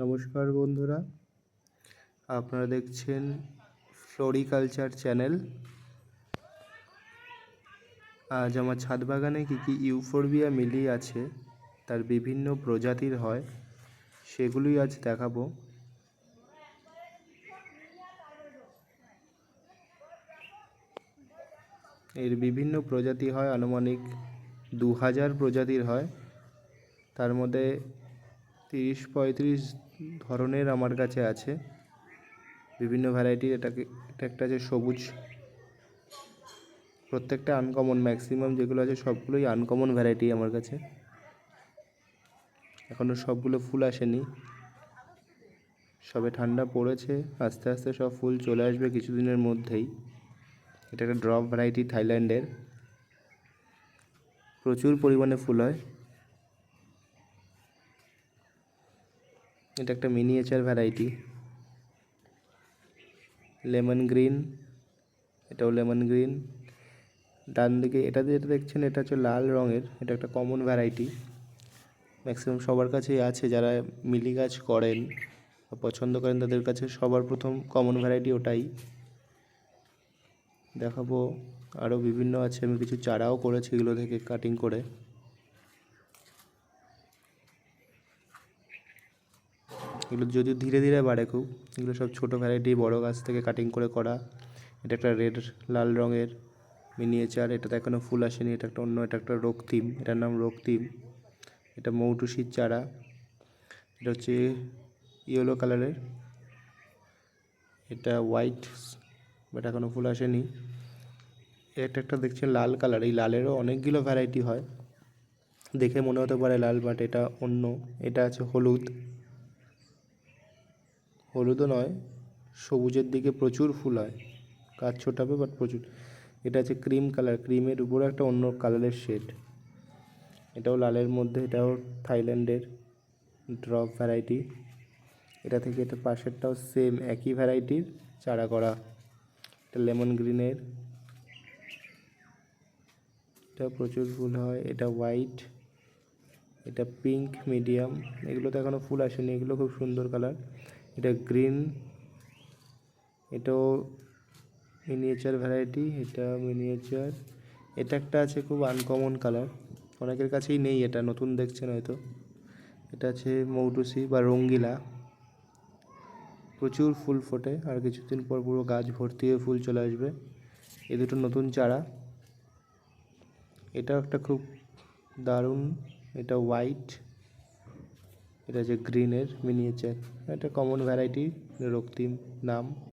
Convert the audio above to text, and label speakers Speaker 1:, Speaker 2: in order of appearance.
Speaker 1: নমস্কার বন্ধুরা, আপনারা দেখছেন ফ্লোরিকালচার চ্যানেল। আজ আমার ছাদ বাগানে কী ইউফোরবিয়া মিলি আছে, তার বিভিন্ন প্রজাতির হয়, সেগুলোই আজ দেখাবো। এর বিভিন্ন প্রজাতি হয়, আনুমানিক 2000 প্রজাতির হয়। তার মধ্যে 30-35 ধরনের আমার কাছে আছে, বিভিন্ন ভ্যারাইটির। এটা একটা আছে সবুজ, প্রত্যেকটা আনকমন, ম্যাক্সিমাম যেগুলো আছে সবগুলোই আনকমন ভ্যারাইটি আমার কাছে। এখনও সবগুলো ফুল আসেনি, সবে ঠান্ডা পড়েছে, আস্তে আস্তে সব ফুল চলে আসবে কিছুদিনের মধ্যেই। এটা একটা ড্রপ ভ্যারাইটি, থাইল্যান্ডের, প্রচুর পরিমাণে ফুল হয়। এটা একটা মিনিয়েচার ভ্যারাইটি, লেমন গ্রিন, এটাও লেমন গ্রিন। ডান দিকে এটা যেটা দেখছেন, এটা হচ্ছে লাল রঙের, এটা একটা কমন ভ্যারাইটি, ম্যাক্সিমাম সবার কাছেই আছে। যারা মিলি গাছ করেন বা পছন্দ করেন তাদের কাছে সবার প্রথম কমন ভ্যারাইটি ওটাই। দেখাবো আরও বিভিন্ন আছে, আমি কিছু চারাও করেছি এগুলো থেকে কাটিং করে। এগুলো যদিও ধীরে ধীরে বাড়ে খুব, এগুলো সব ছোটো ভ্যারাইটি, বড় গাছ থেকে কাটিং করে করা। এটা একটা রেড লাল রঙের মিনিয়েচার, এটাতে এখনও ফুল আসেনি। এটা একটা অন্য, এটা একটা রক্তিম, এটার নাম রক্তিম। এটা মৌটুসির চারা, এটা হচ্ছে ইয়েলো কালারের। এটা হোয়াইট, বাট এখনও ফুল আসেনি। এটা একটা দেখছেন লাল কালার, এই লালেরও অনেকগুলো ভ্যারাইটি হয়, দেখে মনে হতে পারে লাল, বাট এটা অন্য। এটা আছে হলুদ, হলুদও নয়, সবুজের দিকে প্রচুর ফুল হয়, গাছ ছোট হবে বাট প্রচুর। এটা আছে ক্রিম কালার, ক্রিমের উপরে একটা অন্য কালারের শেড। এটাও লালের মধ্যে, এটাও থাইল্যান্ডের ড্রপ ভ্যারাইটি। এটা থেকে এটা পাশেরটাও সেম একই ভ্যারাইটির চারা করা। এটা লেমন গ্রিনের, এটা প্রচুর ফুল হয়। এটা হোয়াইট, এটা পিঙ্ক মিডিয়াম, এগুলোতে এখনও ফুল আসেনি, এগুলো খুব সুন্দর কালার। এটা গ্রিন, এটাও মিনিয়েচার ভ্যারাইটি, এটা মিনিয়েচার। এটা একটা আছে খুব আনকমন কালার, অনেকের কাছেই নেই, এটা নতুন দেখছেন হয়তো। এটা আছে মৌটুসি বা রঙ্গিলা, প্রচুর ফুল ফোটে, আর কিছুদিন পর পুরো গাছ ভর্তি হয়ে ফুল চলে আসবে। এই দুটো নতুন চারা। এটাও একটা খুব দারুণ, এটা হোয়াইট, এটা হচ্ছে গ্রিনের মিনিয়েচার। এটা কমন ভ্যারাইটি, রক্তিম নাম।